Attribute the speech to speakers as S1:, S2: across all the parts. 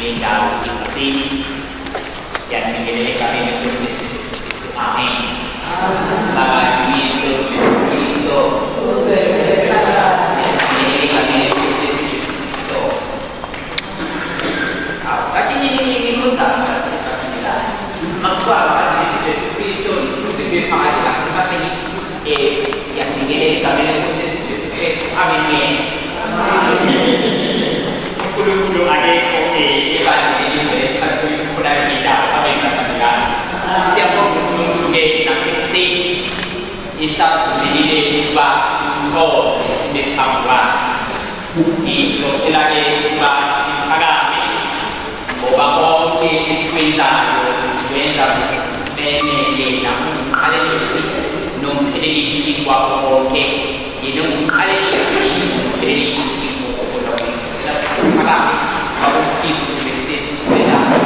S1: diventa sì, chiaramente deve capire questo. Amen. Slava Gesù Cristo. Ma guarda, Gesù Cristo, tutti che fai, la prima e applicherei capire questo che avviene. Quello adesso che va a vedere la vita, siamo quello che la sessi è stato vedere va si può si deve fare e quella che va si pagare o va che si bene e la musicale non predelisci qualcosa che non predelisci non predelisci quello che pagare ma un tipo di stessi quella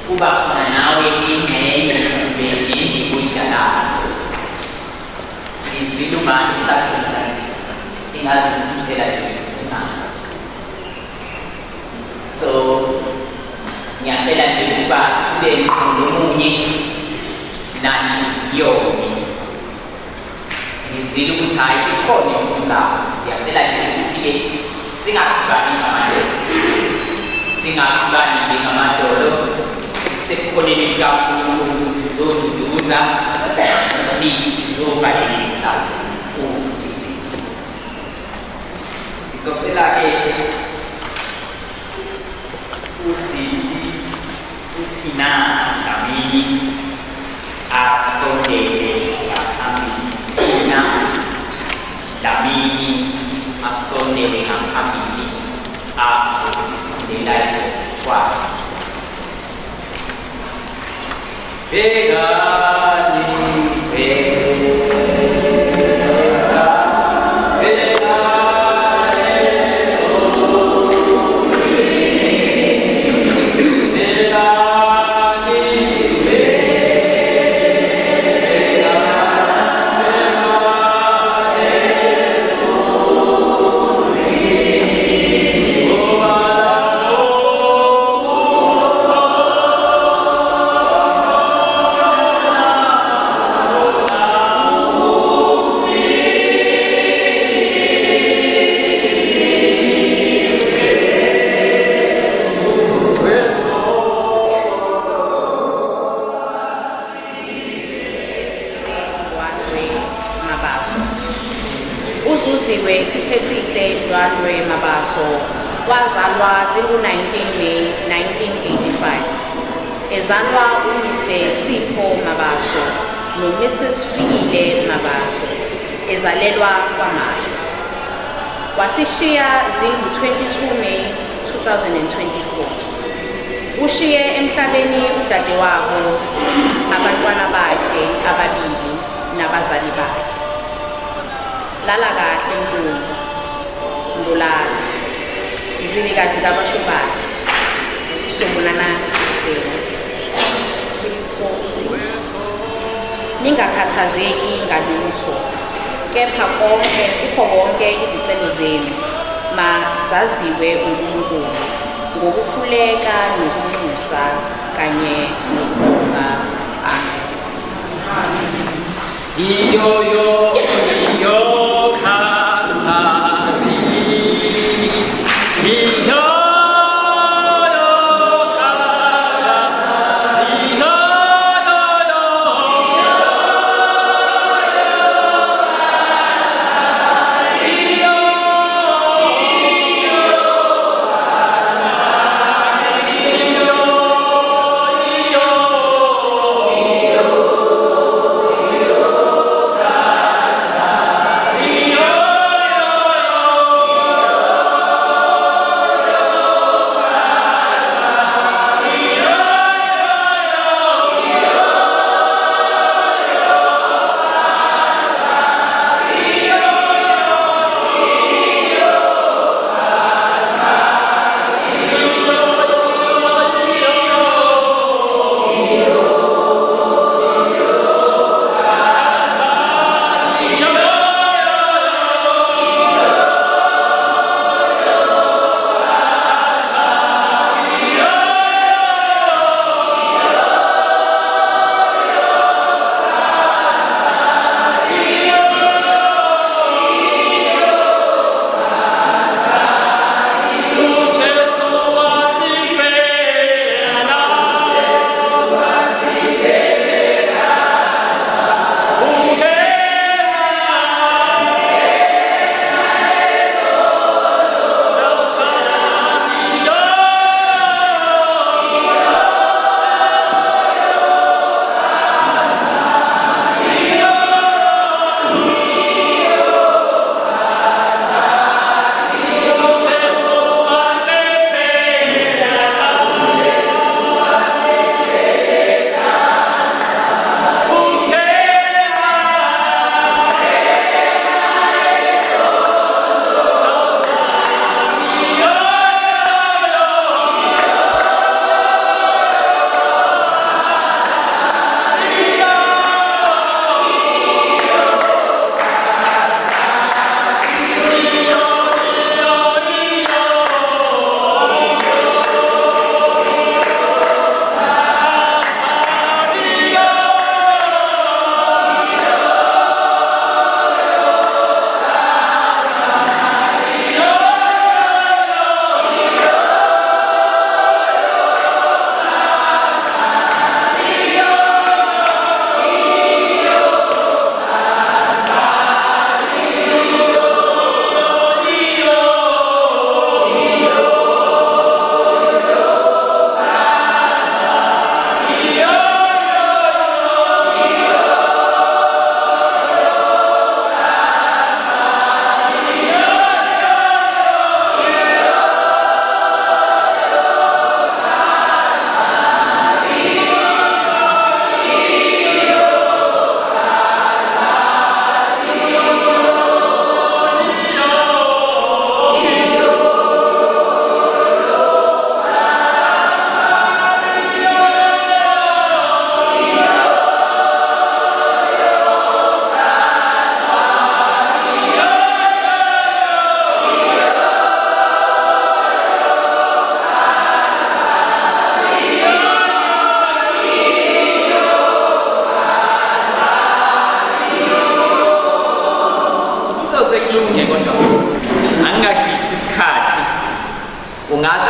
S1: kuba khona nawe ingxenye bejini kuyidlalayo izwile ubani isathuka ingazi ukuthi phela ngifunasa so ngiyacela nje ukuba sibe nomunye nanhliziyo ngizwile ukuthi hayi ikhona imfundazo ngiyacela nje ukuthi-ke singakhubani ngamadolo singakhubani ngamadolo sisekukhoneni likaNkulunkulu sizoduduza ukuthi sizobalelisa uzwisiso ngizocela-ke usisi uthina ngamini asondele ngaphambili thina Damini asondele ngaphambili azosifundela kwakhe Begani
S2: uZuziwe Siphesihle Ndwandwe Mabaso wazalwa zingu-19 May 1985 ezalwa uMr. Sipho Mabaso noMrs. Fikile Mabaso ezalelwa kwaMashu wasishiya zingu-22 May 2024 ushiye emhlabeni udadewabo abantwana bakhe ababili nabazali bakhe lala kahle Ntombi Ndulazi izilikazi kaBashobane Sobonana Sele ningakhathazeki ngalutho kepha kukho konke izicelo zenu mazaziwe uNkulunkulu ngokukhuleka nokunxusa kanye nokubonga amen
S1: iyo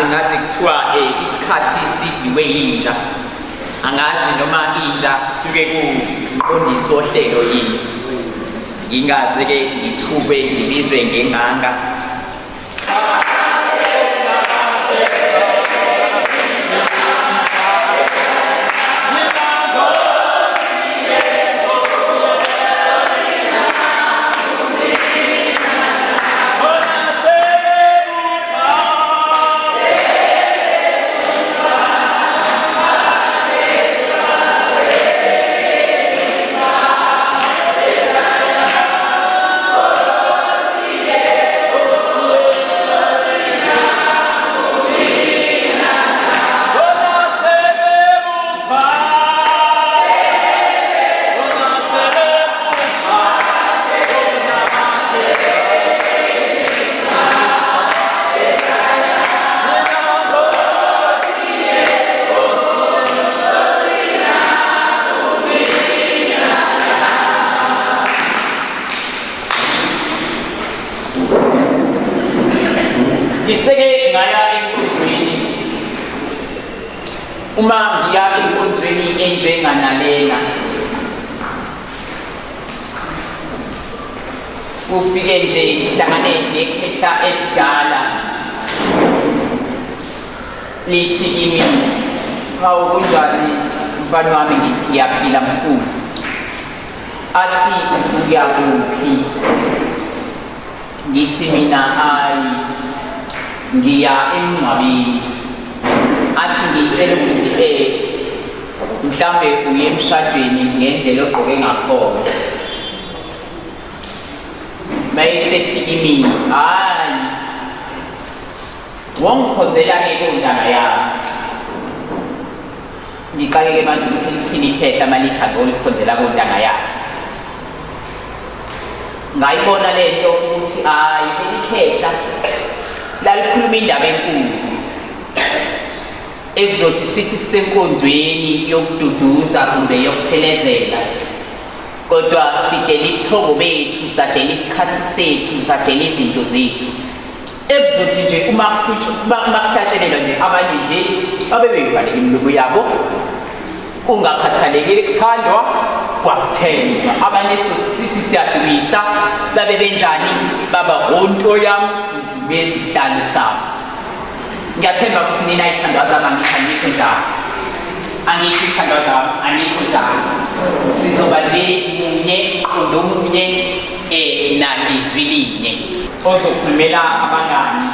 S1: ngaze kuthiwa isikhathi sidliwe yintsha angazi noma intsha suke kuqondisa ohlelo yini ingaze-ke ngithukwe ngibizwe ngengqanga. Ngiseke ngaya enkonzweni uma ngiya enkonzweni enjenganalena kufike nje ngihlangane nekhehla elidala lithi kimi hawu kunjani mfana wami ngithi ngiyaphila mkhulu athi uyakuphi ngithi mina hayi ngiya emngcwabeni athi ngitshela ukuthi mhlambe uye emshadweni ngendlela ogqoke ngakhona mayesethi kimi hayi wangikhonzela-ke kontanga yami ngiqaleke manje ukuthi lithini ikhehla malithanda olikhonzela kontanga yakhe ngayibona le nto ukuthi hayi leli khehla lalikhuluma indaba enkulu ekuzothi sithi sisenkonzweni yokududuza kumbe yokuphelezela kodwa sidela ibuthongo bethu sadela isikhathi sethu sadela izinto zethu ekuzothi nje uma kuhlatshelelwa nje abanye nje babe beyivaleka imilomo yabo kungakhathalekile kuthandwa kwakuthendwa abanye sithi siyadumisa babe benjani baba onto yami bezihlalo sabo ngiyathemba ukuthi nina ithandwa zami angikho njalo angikho ithandwa zami angikho njalo sizoba nje munye qondo munye nalizwi linye ozokhulumela abangani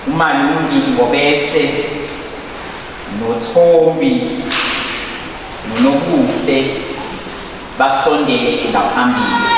S1: uMalungi Ngobese noThombi noNobuhle basondele ngaphambili.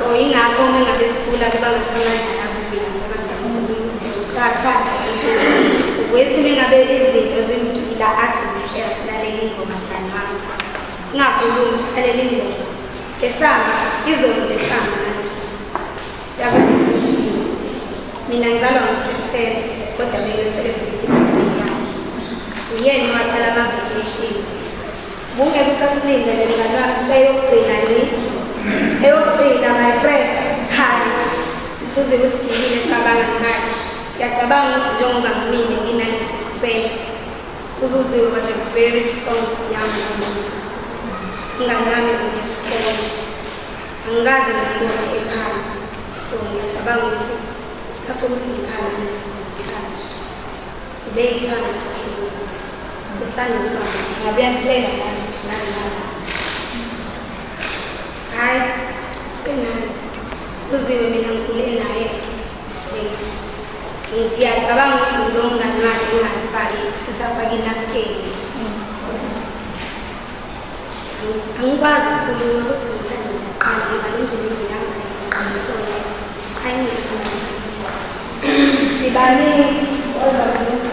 S3: So ingakho uma ngabe sifuna ke bangasamandla kabila ngoba siyakholwa ukuthi uqathanda ukuthi mengabe izinto zimgila athi ngihleka silalele ingoma mntana wami singakhulumi silalele ingoma esanga izolo lesanga nalesisi siyabona mina ngizalwa ngoSeptember kodwa bengiyoselebrate birthday yami uyena owaqala ama-vacation bungeke usasilindele mngani wami shaye eyokugcina my friend hayi suze kusigilile sabanga ngimali ngiyacabanga ukuthi njengoba ngimile nginalesi strength uzuziwe was a very strong young woman ingane yami ngiye-strong angikaze ngibone ekhaya so ngiyacabanga ukuthi isikhathi sokuthi ngikhala naso ngikhashi ubeyithanda ukuthi bethanda ukuba ngabe uyangitshela manje nani hayi senani uziwe mina ngikhule naye ngiyacabanga ukuthi ngilo mngani wakhe engangifaki sisafake inapukeni angikwazi ukukhuluma kodwa ngibalindlela engiyangayisona sibaningi ozakuba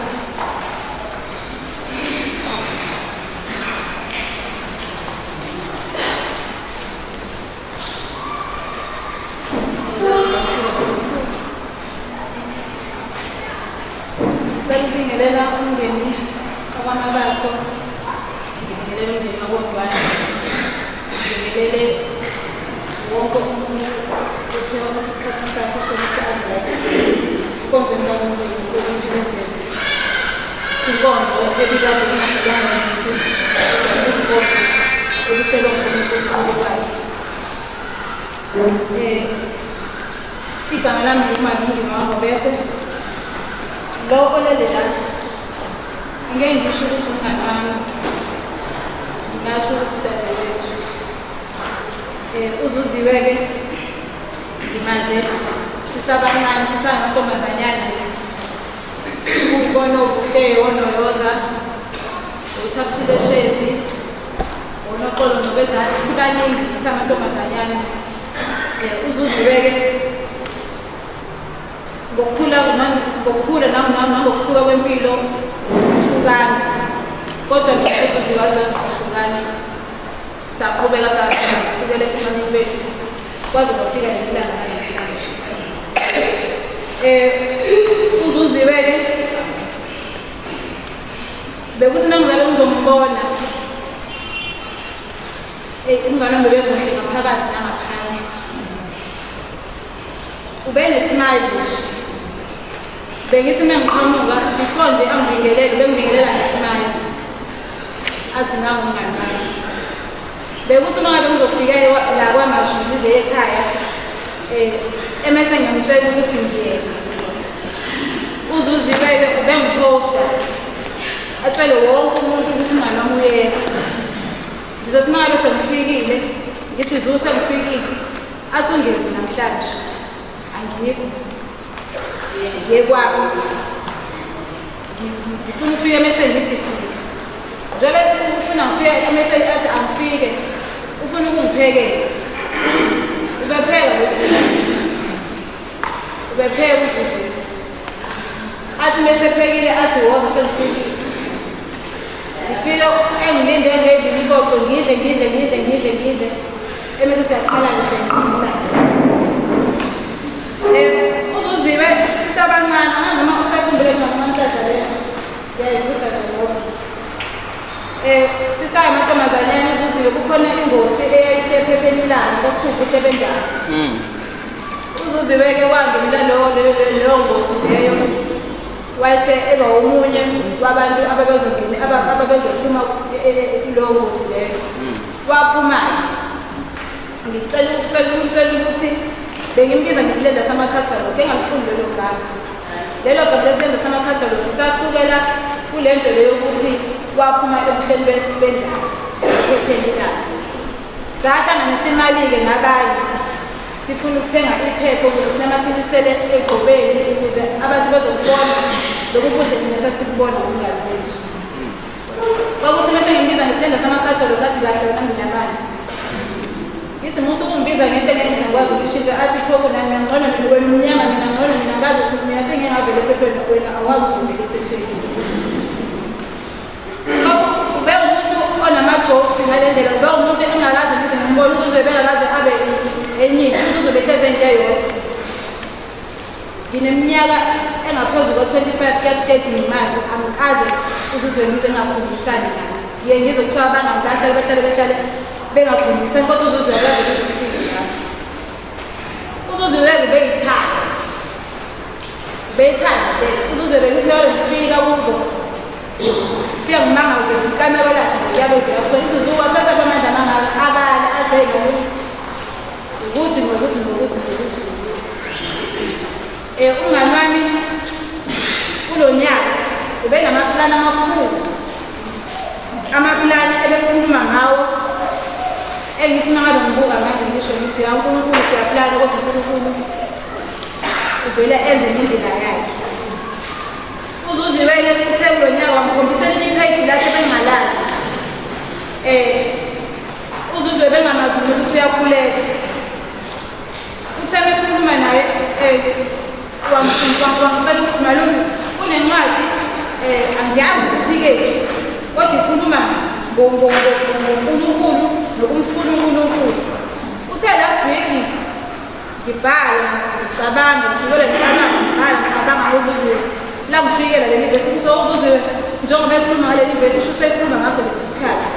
S4: ngibingelela umndeni wakwamabaso, ngibingelele umndeni wakwabani, ngibingelele wonke umuntu othe wathatha isikhathi sakhe sokuthi azileke enkonzweni kaZulu yokumpilezela inkonzo ebikade ingahlelanga muntu ubunkosi obuhlelwa nguNkulunkulu wayo. Igama lami nguMalungi Mawabese. Lo olele la ngeke ngisho ukuthi umngani wami, ngingasho ukuthi udade wethu. Uzuziwe-ke ngimaze sisabancane sisangamantombazanyana ukubona ubuhle onoyoza uThabisile Shezi onoxolo nobezathi sibaningi sisangamantombazanyana. Uzuziwe-ke ngokukhula nangokukhula kwempilo sihlukana, kodwa ngiziwazi sihlukana saqhubeka sasukela ebufaneni bethu kwaze kwafika lelanga lanamhlanje. Uzuziwe-ke bekuthi nangizabe ngizombona umngane wami bebemuhle ngaphakathi nangaphandle, ubenesmile nje. Bengithi mengiqhamuka before nje angibingelele bengibingelela ngesmile athi nangu umngani wami. Bekuthi uma ngabe ngizofika la kwaMashu ngize ekhaya emese ngiyamtshela ukuthi ngiyeza. Uzuziwe-ke ubengiphosta atshele wonke umuntu ukuthi umngani wami uyeza. Ngizothi uma ngabe sengifikile ngithi Zulu sengifikile athi ungezi namhlanje angikho ngiye kwabo ngifuna ufike emese ngithi fika njalo ethi ufuna ngifike emese athi angifike ufuna ukungiphekela ubepheka uzuziwe athi mese ephekile athi woza sengifikile ngifike engilinde ngeyiliko ngidle emese siyaqala-ke sengikhumbula. Uzuziwe sisabancane noma usakhumbule kancane kadlale yayibuza ngona. Sisayamantombazanyana Uzuziwe kukhona ingosi eyayisephepheni ilanga kokuthi ubuhlebendaba. Uzuziwe-ke wangenela leyo ngosi leyo wayese eba omunye wabantu ababezophuma kuleyo ngosi leyo. Waphuma-ke ngicela ukuthi bengimbiza ngesilenda samakhathalogi engalifundi lelo gama. Lelo gama lesilenda samakhathalogi sasukela kule nto leyo ukuthi waphuma ebuhleni bendaba ephendulana. Sahlanganisa imali-ke nabanye sifuna ukuthenga iphepha ukuze sinamathilisele egqobeni ukuze abantu bezokubona lokhu kudla thina sasikubona ngomngani wethu. Kwakuthi mase ngimbiza ngesilenda samakhathalogi athi kahle nami nabanye ngithi musu kumbiza ngento engenza ngikwazi ukushintsha athi khokho nami ngcono mina wena umnyama mina ngcono mina ngazi mina sengingavele ephepheni wena awakwazi ukuvela ephepheni ube umuntu onama-jokes ngale ndlela ube umuntu engakaze ngize ngimbona uzozobela kaze abe enyini uzozobehleze into eyodwa ngineminyaka engaphezu kwa-25 kuya-30 ngimazi angikaze uzizwe ngize ngingakhombisani naye ngiye ngizwe kuthiwa abangamu bahlale bengakhombisani kodwa uzizwe akaze bezofika ngami uzuzwe ubeyithanda uzuzwe bekuthi yalo ngifika kubo fika ngimangaze ikamero lakhe yabe ziyasona isizuku wathatha kwamandla amangaka abale azele ukuthi umngani wami kulo nyaka ube namaplani amakhulu amaplani ebesikhuluma ngawo engithi uma ngabe ngibuka manje ngisho ngithi ya uNkulunkulu siyaplana kodwa uNkulunkulu uvele enze ngendlela yakhe uzuziwele kuthe kulo nyaka wamkhombisela ipage lakhe bengalazi uzuzwe bengamazi ukuthi uyakhuleka uthe mesikhuluma naye wangicela ukuthi malume kunencwadi angiyazi ukuthi-ke kodwa ikhuluma ngoNkulunkulu nokumfuna uNkulunkulu uthe last week ngibhala ngicabanga ngicabanga uzuziwe la ngifikela leli vesi ukuthi uzuziwe njengoba ekhuluma ngaleli vesi usho usekhuluma ngaso lesi sikhathi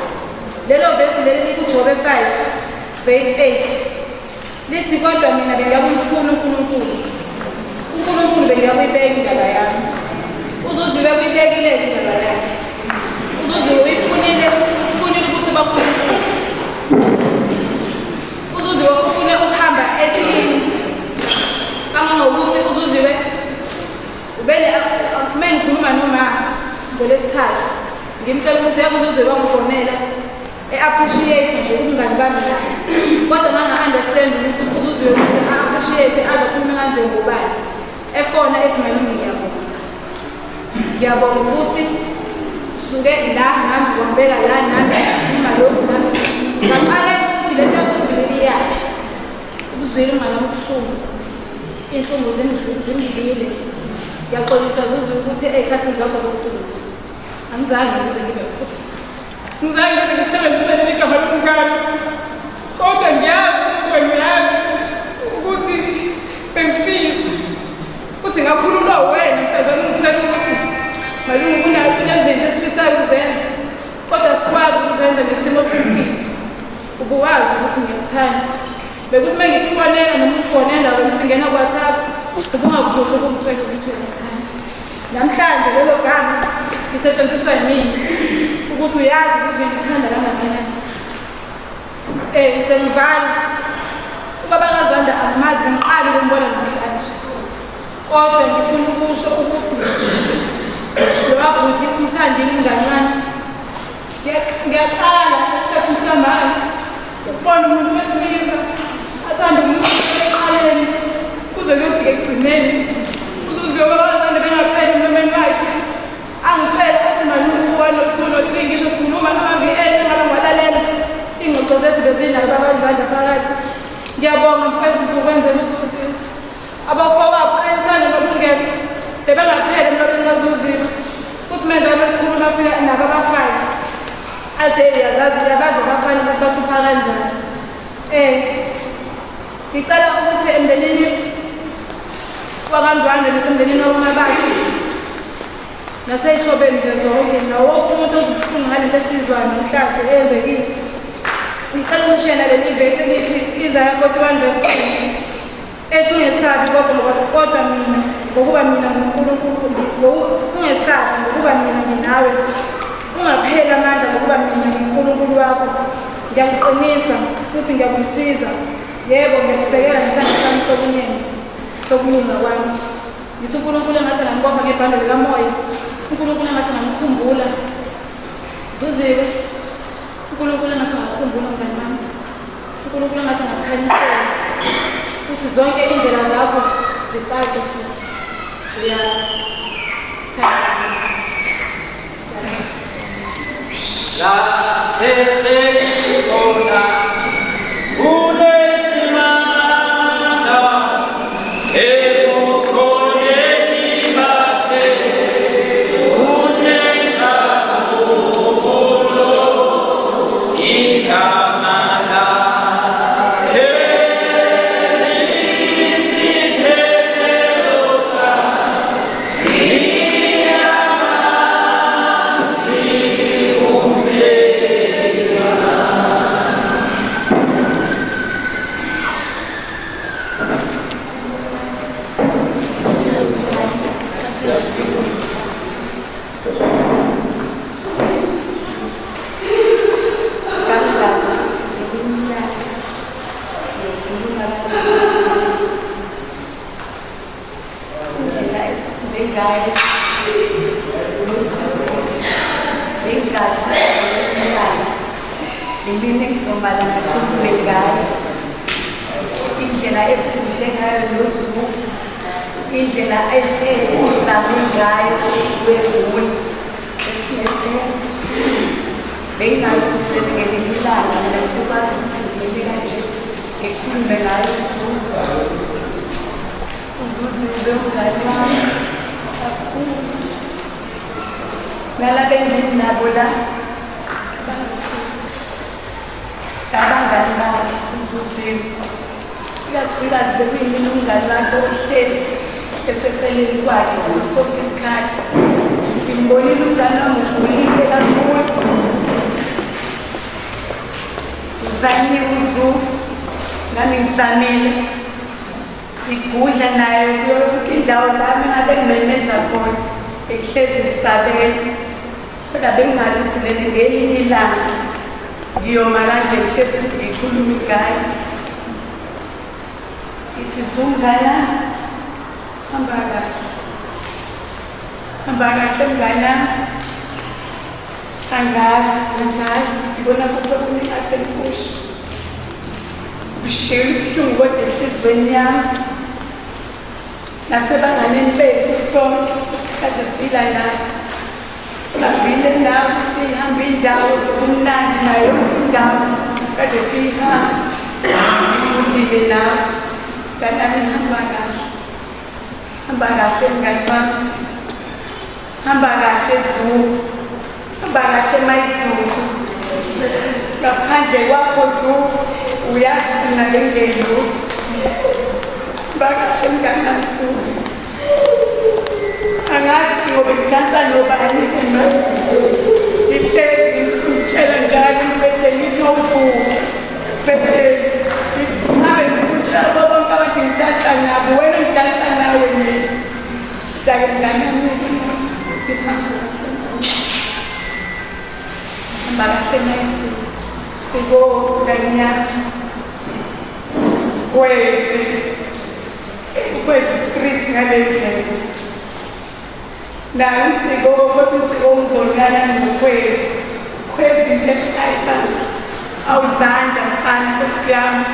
S4: lelo vesi leli likuJobe 5 verse 8 lithi kodwa mina bengiyakumfuna uNkulunkulu bengiyakuyibeka indaba yami uzuziwe kuyibekile indaba yakhe uzuziwe uyifunile ubuso baNkulunkulu uzuziwe ufune ukuhamba etilini kangangokuthi uzuziwe ubele uma ngikhuluma noma ngolesithathu ngimtshela ukuthi yazi uzuziwe wangifonela appreciate nje umngani bami naye kodwa manga-understand ukuthi uzuziwe ukuthi a-appreciate aze akhulume kanje ngobani efona ethi malume ngiyabonga ukuthi usuke la nami wambeka la nami uma lokhu nami ngaqale ukuthi le nto yazuziwe iyakhe ubuzwile umngani omkhulu iy'nhlungu zimbilile ngiyaxolisa Zuziwe ukuthi ey'khathini zakho zokucina angizange ngize ngibe khona ngizange ngize ngisebenzise leli gama lomngane kodwa ngiyazi ukuthi wena uyazi ukuthi bengifisa futhi ngakhululwa wena mhlazane ungitshela ukuthi malume kunezinto esifisayo ukuzenza kodwa sikwazi ukuzenza ngesimo sempilo ubuwazi ukuthi ngiyakuthanda bekuthi uma ngikufonela noma ukufonela wena singena ku-WhatsApp ubungakhohlwa ukungitshela ukuthi uyakuthanda namhlanje lelo gama lisetshenziswa yimina ukuthi uyazi ukuthi ngikuthanda kangakanani sengivala ubabakazanda akumazi ngiqali ukumbona namhlanje kodwa ngifuna ukusho ukuthi lo wabhuti umthandile umngani wami ngiyaqala esikhathini samanje ukubona umuntu wesilisa athanda umuntu eqaleni kuze kuyofika ekugcineni uzuziwe babakazanda bengapheli emlomeni wakhe angitshela athi malume wanothulothree ngisho sikhuluma ama-VN ngabe ngwalalela iy'ngxoxo zethu bezinalo babazanda phakathi ngiyabonga mfethu ukwenzela usuziwe abafowabo khanyisana nobungekho bebengapheli emlomeni kaZuziwe futhi manje abesikhuluma afika nabo abafana athi uyazazi uyabazi abafana basibahlupha kanjani ngicela ukuthi emndenini wakandwandwe nasemndenini wakwamabaso nasey'hlobeni nje zonke nawo wonke umuntu ozubuhlungu ngalento esizwayo namhlanje eyenzekile ngicela ukuyishena leli vesi elithi Isaiah 41 verse 10 ethi ungesabi kodwa mina ngokuba mina nguNkulunkulu ungesabi ngokuba mina nginawe ungapheli amandla ngokuba mina ngiNkulunkulu wakho ngiyakuqinisa futhi ngiyakusiza yebo ngiyakusekela ngesandla sami sokulunga kwami ngithi uNkulunkulu engase ngamkopha ngebhande likamoya uNkulunkulu engase ngamkhumbula Zuziwe uNkulunkulu engase ngamkhumbula mngani wami uNkulunkulu engase ngamkhanyisela futhi zonke indlela zakho zicace sisi uyazi
S1: La
S3: engizomalanga khulume ngayo indlela esikudle ngayo noZulu indlela esizame ngayo siwebuni esinethemba bengazi ukuthi ngelinye ilanga mina ngizokwazi ukuthi ngibeke kanje ngikhulume ngayo uZuziwe umngani wami kakhulu nalaba enginabo la sabangani bakhe uZuziwe ikakhulukazi bekuyimina umngani wakhe ohlezi eseceleni kwakhe ngaso sonke isikhathi ngimbonile umngani wami ugulile kakhulu uzamile uZulu nami ngizamile igudla nayo yonke indawo lami ngabe ngimemeza khona ekuhlezi ngisabela kodwa bengingazi ukuthi leli ngelinye ilanga ngiyoma kanje ngihlezi ngikhuluma ngayo ithi Zungana hamba kahle mngana angazi ukuthi bona kuphi asempushi ushiye ubuhlungu kodwa enhliziyweni yami nasebanganeni bethu sonke isikhathi esiphila nayo sabile nawo sihamba indawo zobumnandi nayo indawo kade sihamba sikudlile nawo kanami hamba kahle mngani wami hamba kahle Zulu hamba kahle Mayisuzu ngaphandle kwakho Zulu uyazi ukuthi mina bengelutho bakahle mngani wami Zulu angazi ngoba ngidansa nobani manje ihlezi ngitshela njalo ngibede ngithi awuvuke bede ngabe ngitshela bonke abantu ngidansa nabo wena ngidansa nawe mina sake mngani wami hamba kahle Mayisuzu sibonga nyaka kwezi streets ngale ndlela nanti kodwa uthi ongolana nokwezi nje ayiphansi awuzanda mfana kusiyami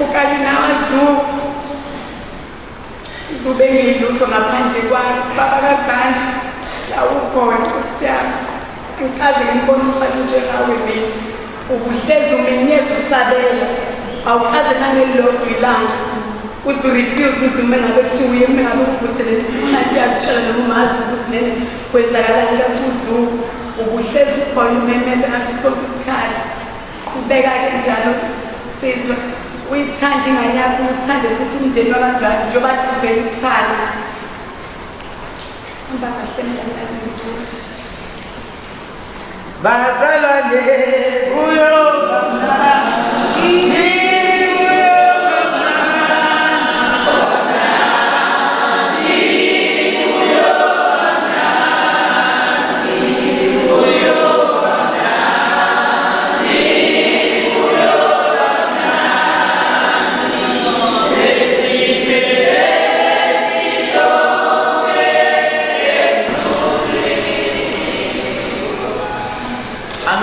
S3: ukali nawaZulu zube ngilutho ngaphandle kwakho baba kaZanda la ukhona kusiyami ngikaze ngibone umfana njengawe mina ubuhlezi umenyeza usabela awukaze nangelilodwa ilanga uzurefuse ukuthi uma ngabe kuthiwa uma ngabe ukuthi lesi sikhathi uyakutshela noma umazi ukuthi nene kwenzakalani kakhulu ubuhlezi khona umemeza ngathi sonke isikhathi qhubeka-ke njalo sizwe uyithande ingane yakho uthande futhi umndeni wakangani njengoba kade uvele uthanda hamba kahle mngani Zulu
S5: bazalwane kuyoba mnandi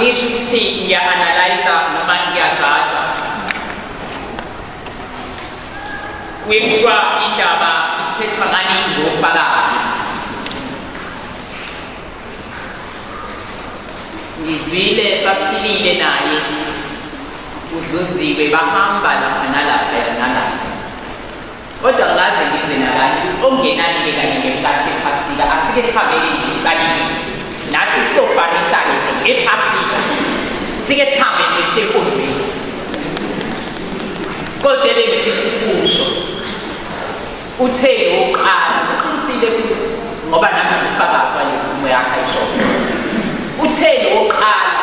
S1: angisho ukuthi ngiya-analyza noma ngiyagada kuthiwa indaba ithethwa ngani ngofakazi ngizwile baphilile naye uZuziwe bahamba lapha nalapha nalapha kodwa ngaze ngizwe nabanye ukuthi ongenani-ke kanye ngemkasephasika asike sihabele banithi nathi siyofanisane ngephasika sike sihambe nje senkundleni kodwa ebengifisa ukusho uthe oqala uqinisile futhi ngoba nami ngifakazi wale nkulumo yakhe ayishoyo uthe oqala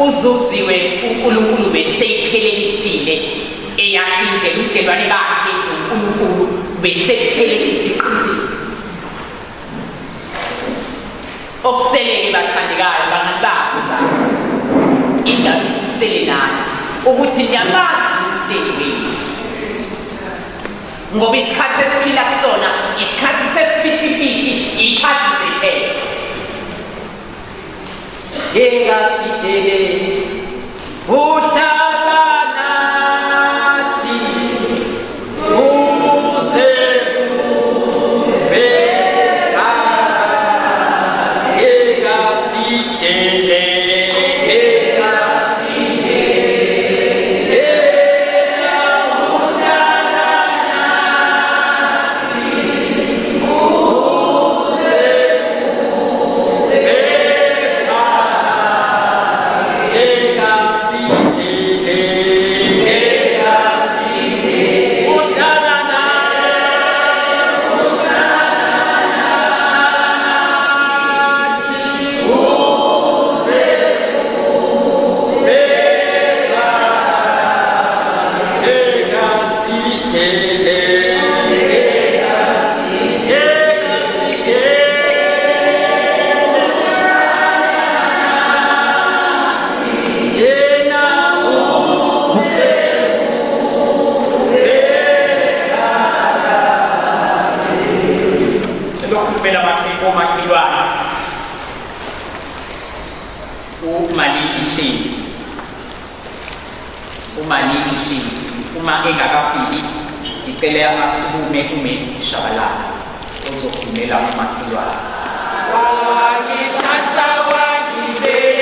S1: uZuziwe uNkulunkulu beseyiphelelise eyakhe indlela ubudlelwane bakhe noNkulunkulu besebuphelelise iqinisile okuseleke bathandekayo bangani bakho indaba isisele nayo ukuthi niyamazi umhleli wenu ngoba isikhathi esiphila kusona isikhathi sesiphithiphithi iy'khathi zephela yekafidele uma engakafiki icela asukume uMessi Shabalala ozophumela umakhelwane. Wangithatha wangibeka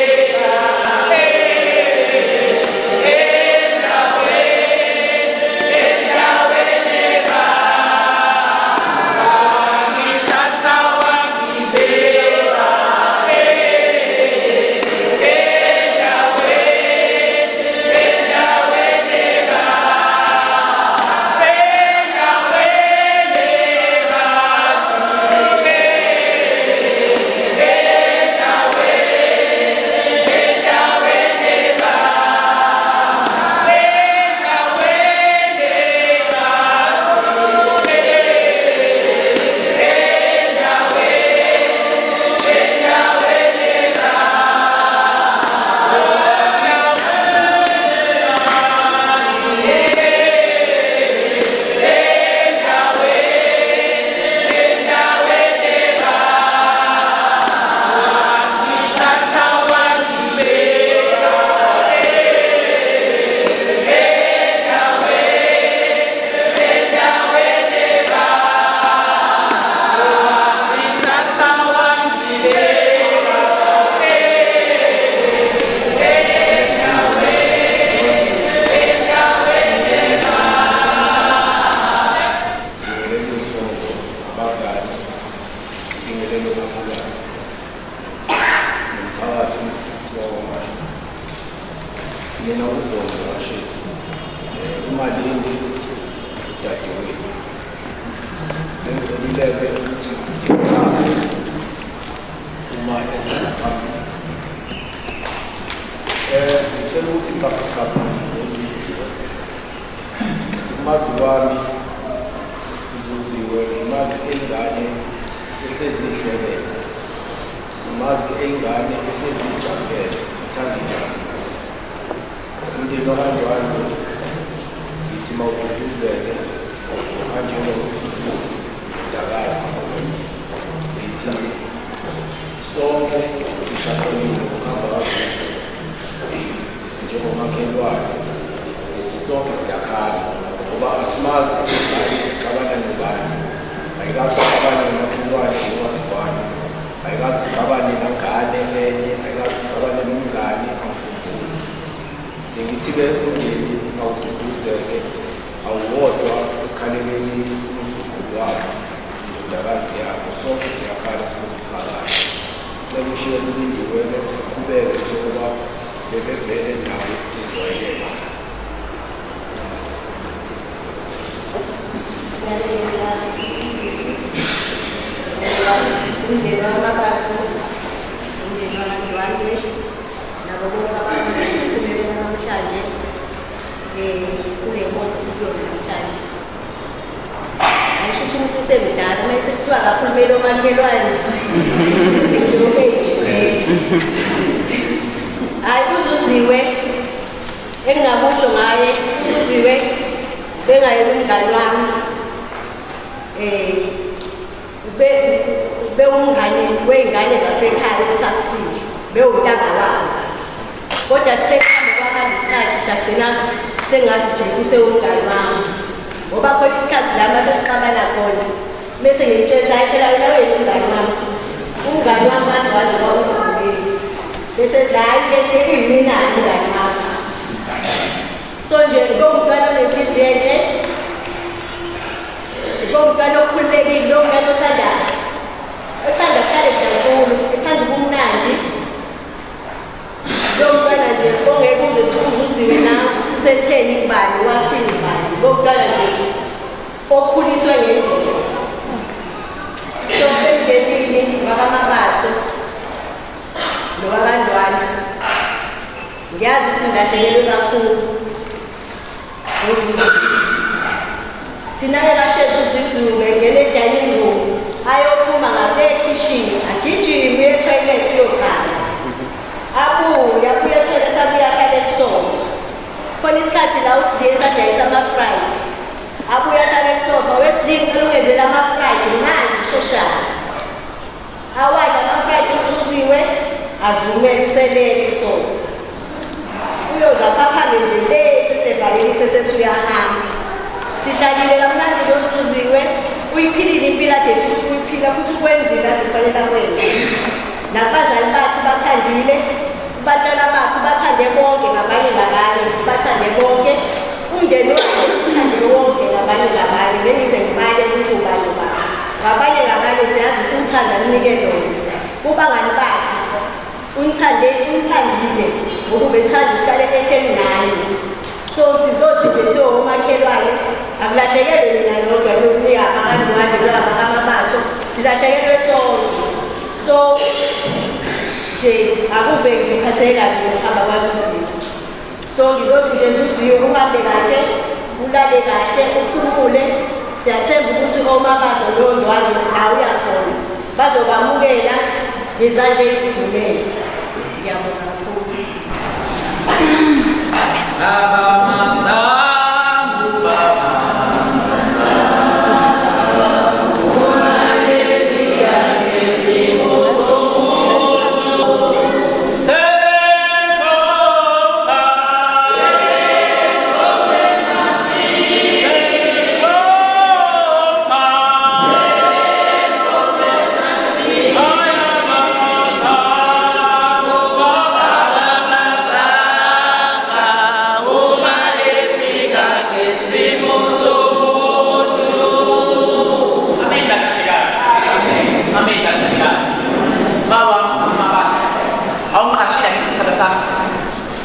S6: Yena ubonga washezi umalini udadewethu bengizeluleke ukuthi uma ezela phambili ngicela ukuthi ngapha uzuziwe umazi wami uzuziwe ngimazi engane ehlezi ihlelele umazi engane ehlezi ijabulele ithanda injalo umndeni wakanjalo ngithi mawududuzele kanjengokuthi udakazi ngithi sonke sishaqekile ukuhamba kaZuziwe njengomakhelwane sithi sonke siyakhala ngoba asimazi ingane ixabana nobani ayikazi ixabane nomakhelwane nowasibani ayikazi ixabane nengane enye ayikazi ixabane nomngane ngithi-ke umndeni awududuzeke awuwodwa ekhaleleni umzukulu wakho indodakazi yakho sonke siyakhala sinomphakathi cela ushiye ulindiwele uqhubeke njengoba bebevele nawe ejwayeleka
S3: umndeni wamabaso umndeni wamandwandwe nabo bonke abaphumelele namhlanje kule nkonzo siyona namhlanje angisho ukuthi umuntu usemdala uma esekuthiwa akakhulumeli omakhelwane hayi uzuziwe engingakusho ngaye uzuziwe bengayena umngani wami bewumngane wey'ngane zasekhaya ukuthi akusile bewuntanga wami kodwa kuthekuhamba
S7: hamba isikhathi sagcina sengathi nje usewumngani wami ngoba khona isikhathi la mase sixabana khona bese ngimtshela hayi phela wena umngani wami umngani wami kanjani wawungumeli bese hayi bese uyimina umngani wami so nje ngomntwana onenhliziyo enhle ngomntwana okhululekile ngomntwana othanda kuhlale njalo ethanda ubumnandi lo mntwana nje ongeke uze uzuziwe na usetheni ibani wathini ibani lo mntwana nje okhuliswe ngendlela so emndenini wakamabaso nowakandwani ngiyazi ukuthi ngilahlekelwe kakhulu ngozuziwe thina-ke bashezi uzizuwe ngene dining room ayophuma ngale ekhishini agijime uye etoilet uyogqala abuye etoilet abuye ahlale kusofa khona isikhathi la usilisa adayisa ama-fried abuye ahlale kusofa wesilini cela ungenzela ama-fried manje sheshayo awadla ama-fried uzuziwe azume uselele kusofa uyoza phaphambe nje le sesevaleni sesethi uyahamba sidlalile kamnandi lozuziwe uyiphilile impilo ade efisa ukuyiphila futhi ukwenzile ade kufanele akwenze nabazali bakhe bathandile abantwana bakhe bathande bonke ngabanye ngabanye bathande bonke umndeni wakhe uthande wonke ngabanye ngabanye bengize ngibale ukuthi ubani ubani ngabanye ngabanye siyazi ukuthanda linike lona kubangani bakhe unthandile ngoba ubethanda ukuhlala ehleli naye so sizothi nje siwomakhelwane akulahlekelwe mina lodwa lokunika abangani laba amabaso silahlekelwe sonke so nje akuve ngiphatheke kabi ngokuhamba kwaZuziwe so ngizothi nje Zuziwe uhambe kahle ulale kahle uphumule siyathemba ukuthi omabaso londwani la uyakhona bazobamukela ngezandla ezifudumele ngiyabonga kakhulu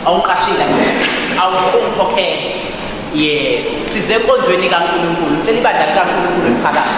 S1: awuqashile awusukhokhela yebo size enkonzweni kaNkulunkulu ngicela ibandla likaNkulunkulu liphakame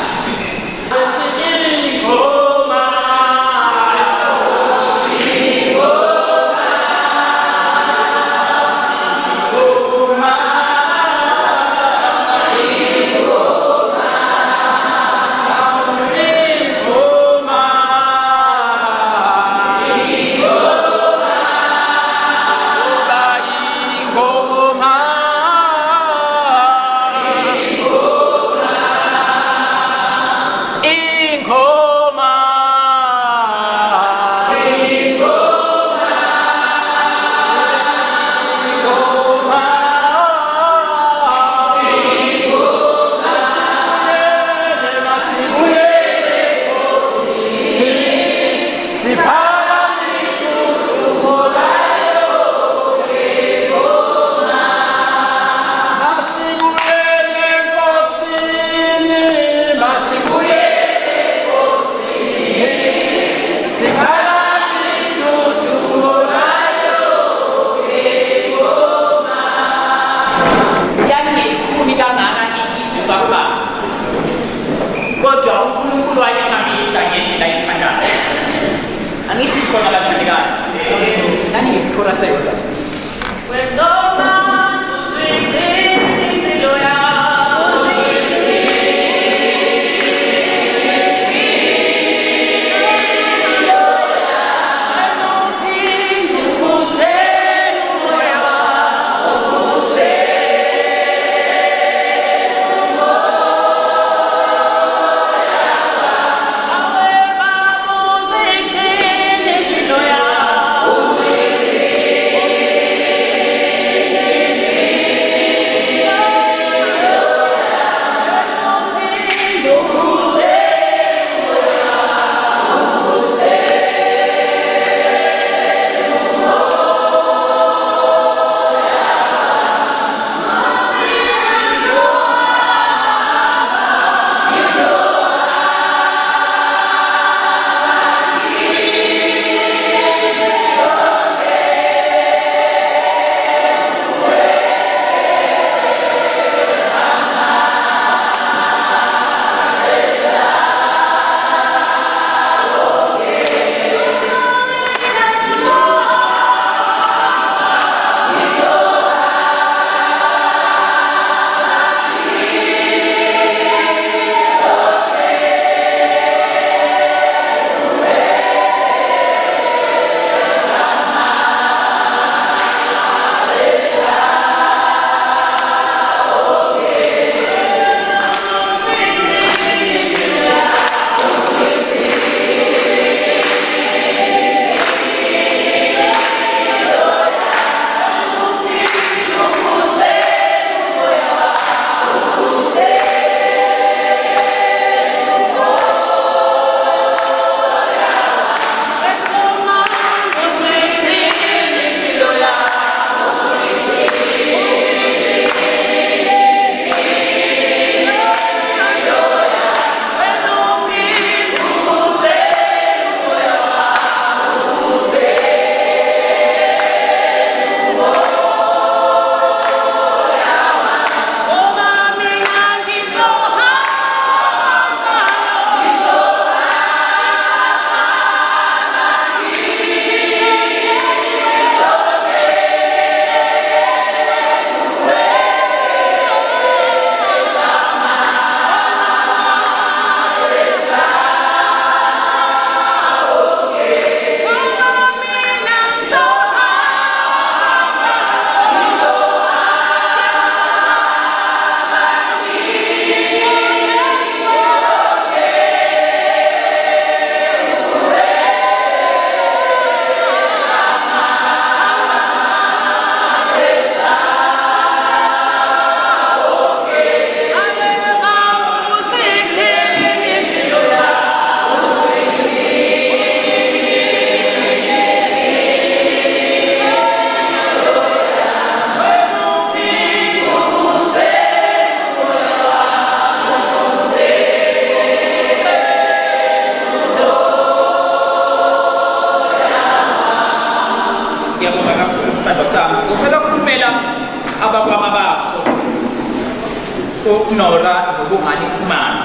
S1: uNora noBungani Khumalo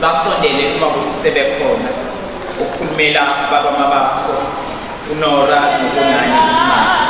S1: basondele kuba sebekhona ukukhulumela abamabaso uNora noBungani Khumalo.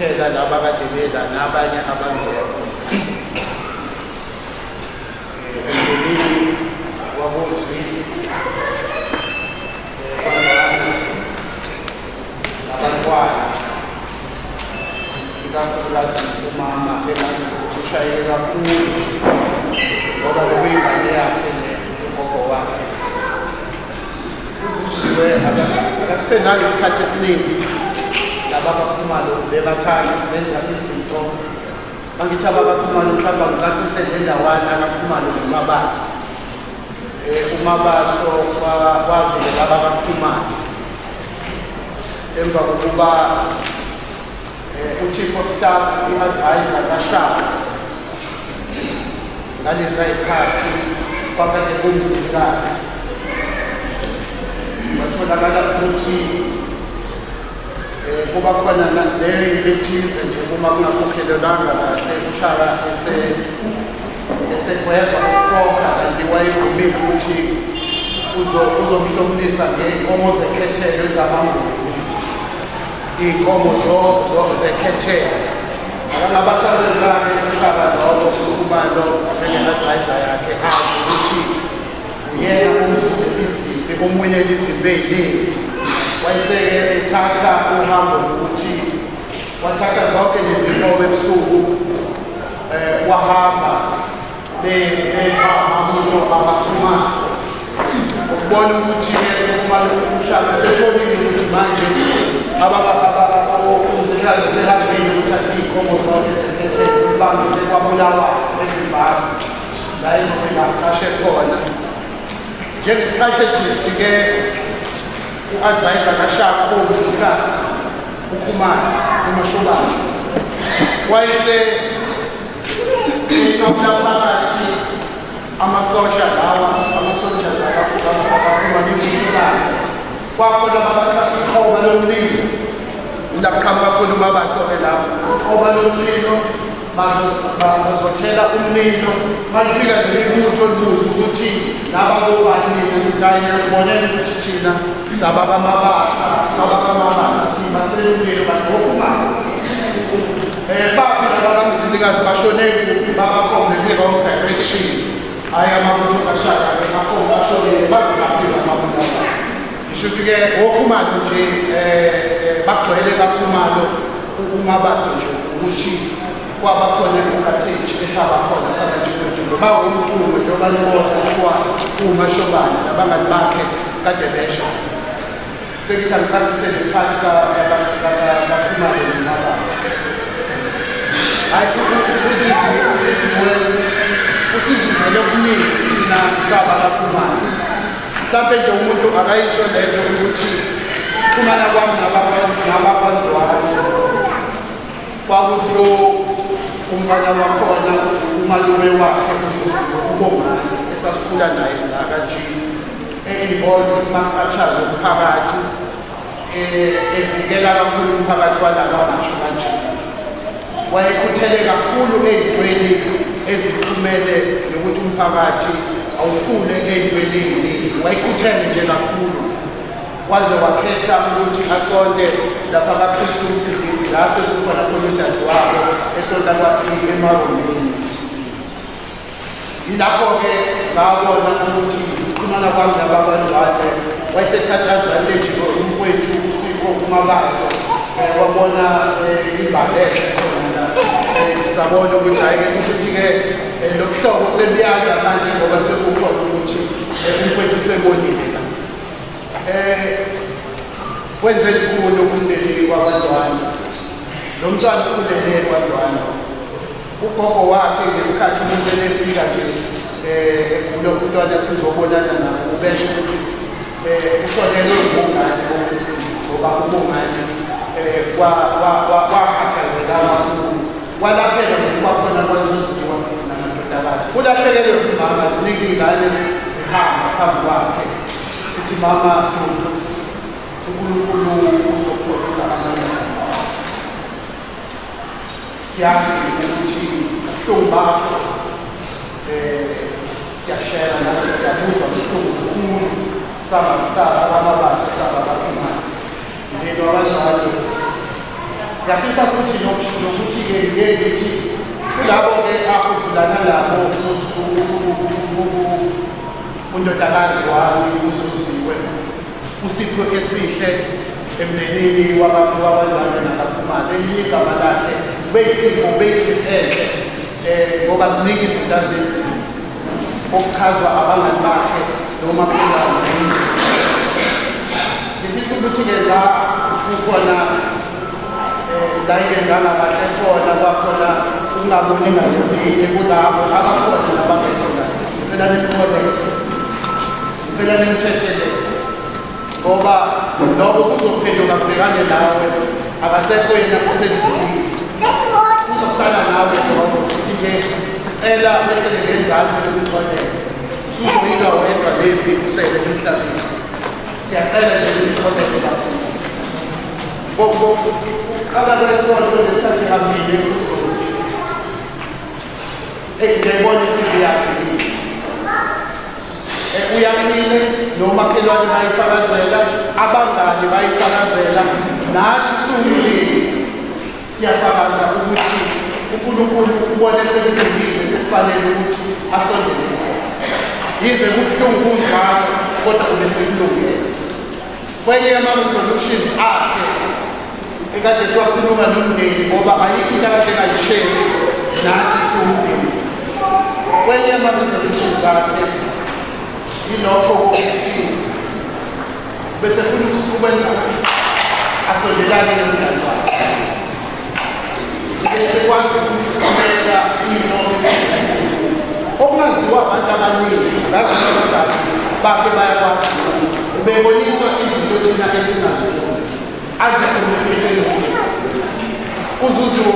S8: kuphela laba kade bela nabanye abangekho. Emndenini waboZwili abantwana ikakhulukazi umama engazi ukuthi ushayele kakhulu ngoba bekuyingane yakhe ugogo wakhe. UZusiwe akasiphendanga isikhathi esiningi laba abaphumalo bebathanda benza izinto. Angithi abaphumalo mhlawumbe ngicacise le ndawana abaphumalo uMabaso. uMabaso wavele laba abaphumalo emva kokuba uChief of Staff i-advisor kaShaka ngaleza ikhathi kwakade kumzilikazi batholakala ukuthi kuba khona le-thize nje uma kungakhokhelelanga kahle uShaka esegweva ukukhokha kanti wayevumile ukuthi uzomhlomulisa ngey'nkomo zekhethelo ezamanguni, iy'nkomo zekhethelo. Akangabasalezane uShaka lokho ukuba lo njenge-advisor yakhe azi ukuthi uyena umzuzela izimpi, umwinela izimpi ey'ningi. Wayeseke ethatha uhambo lokuthi wathatha zonke lezi nkomo ebusuku wahamba behamamamuno abaphumalo ukubona ukuthi-ke uMalushaka setholile ukuthi manje umzilikazi sehambile ukuthatha iy'nkomo zonke zekhethelo ubambise kwabulawayo eZimbabwe la ezofika aqashe khona njenge-strategist-ke u-advisor kaShaka owumzilikazi uKhumalo uMashobane wayese iqabula phakathi amasosha lawa ama-soldiers abaphuma ngemfulane kwakhona babasa iqhoba lomlilo la kuqhamuka khona uMabaso-ke lapho iqhoba lomlilo bazothela umlilo malifika lelibutho libuza ukuthi nabakobani ukuthi hayi niyazibonela ukuthi thina sabakaMabasa sibaselumlilo kanti wokhumalo baphila bakamzilikazi bashone kuphi babakhombe kwi-wrong direction. Hhayi amabutho kaShaka-ke bakhombe bashonele baze bafika amabutho. Ngisho ukuthi-ke wokhumalo nje bagcwele kakhumalo uMabaso nje ukuthi kwaba khona i-strategy esabakhona phakathi kwethu ngoba umculo njengoba libona kuthiwa uMashobane nabangani bakhe kade besho. Sengithi angicacisele phakathi kaKhumalo noMabaso. Hayi usizizele okuningi thina saba kaKhumalo. Mhlawumbe nje umuntu akayisho lento ukuthi Khumalo kwami nababantwana kwakulo umfana wakhona umalume wakhe uBongani esasikhula naye la kaJini eyinvolved kuma-structures omphakathi evikela kakhulu umphakathi walaba basho kanje. Wayekhuthele kakhulu ey'ntweni eziphumele nokuthi umphakathi awukhule ey'ntweni ey'ningi. Wayekhuthele nje kakhulu waze wakhetha ukuthi asonte lapha kaKristu uMsindisi la sekukhona khona udade wabo esonta emaromeni. Yilapho-ke ngabona ukuthi ukhulumana kwami nababantwana wayesethatha advantage umfowethu uSipho uMabaso wabona imbalele khona sabona ukuthi hhayi-ke kusho ukuthi-ke lo buhlobo sebuyanda manje ngoba sekukhona ukuthi umfowethu usebonile la. Kwenze likhulu umndeni wabantwana. Lo mntwana ukhulele abantwana. Ugogo wakhe ngesikhathi umuntu efika nje egula umntwana sizobonana naye ubesho ukuthi ushonelwe ngumngane womsini ngoba umngane wakhathazeka kakhulu. Walaphela ngokuba khona kwaZusiwe namadodakazi. Ulahlekelwe umama ziningi iy'ngane zihamba phambi kwakhe. Sithi mama uNkulunkulu uzopholisa amandla. Siyazi ukuthi ubuhlungu bakho siyashera nathi siyabuzwa ubuhlungu bukhulu saba abaMabaso saba abaKhumalo. Lelo abazali ngiyafisa futhi nokuthi-ke ngithi kulabo-ke akudlulana labo undodakazi wami uZuziwe usipho esihle emndenini wabantwana nakaphumana elinye igama lakhe beyisipho beyiliphethe ngoba ziningi izinto azenzile okuchazwa abangani bakhe noma kulana ngifisa ukuthi-ke la kukhona la ingenzanga kahle khona kwakhona ukungaboni engaziphiile kulabo abakhona nabangekhona ngicela nimthethelele ngoba lokho kuzophenduka kubhekane nawe akasekho yena usedlulile uzosala nawe ngoba sithi-ke sicela wehlele ngenzansi lokuxolele usuzoyika wedwa lembi usele emhlabeni siyacela nje uxolele kakhulu uqala kwesonto lesikhathi hambile uZozi ngiyayibona isizwe yakhe uyamile nomakhelwane bayifakazela abangani bayifakazela nathi siwumndeni siyafakaza ukuthi uNkulunkulu ubone sekulungile sekufanele ukuthi asondele yize kubuhlungu kunjalo kodwa kube sekulungile kwenye yama-resolutions akhe ekade siwakhuluma nomndeni ngoba ayikho into akade engayisheli nathi siwumndeni kwenye yama-resolutions akhe yilokho kokuthi bese funa ukwenza asondelane nomndeni wakhe bese kwazi ukuqhubeka iy'ntombi okungaziwa abantu abaningi ngazibazali bakhe bayakwazi beboniswa izinto thina esingaziboni azikhuluphethe uZuziwe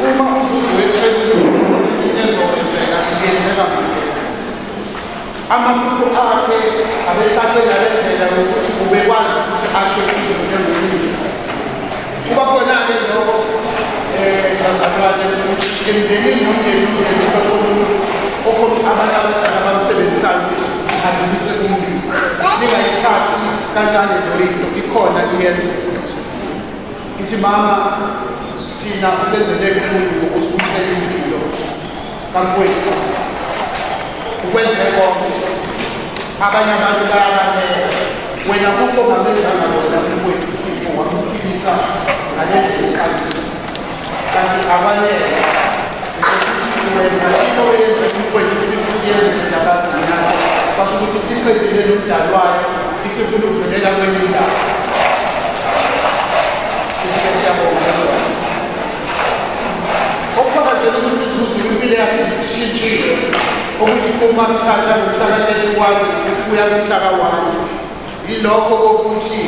S8: uma uZuziwe ephelile ezokwenzeka ngenzeka amaphupho akhe abecace ngale ndlela yokuthi ubekwazi ukuthi asho into engolile kuba khona-ke lokho bazalwane emndenini nomndeni abantu abadala bamsebenzisayo ukuthi adlulise kumbili ningayithathi kancane loyinto ikhona iyenzeka ithi mama thina usenzele kukhulu ngokusibuyisela impilo kakwethu ukwenzeka konke abanye abantu bayabalela wena kuko ngamenzanga wena umkwethu sipho wamuphilisa ngale ndlela kanti abanye wenza into oyenza umkwethu sipho siyenze nabazinyana basho ukuthi siqedile nomdalwayo isifuna ukudlulela kwenye indawo sifike siyabonga okufakazela ukuthi uZuziwe impilo yakhe isishintshile ukuthi uma sithatha ngokuhlakahlela kwayo efuya kumhlaka wami yilokho kokuthi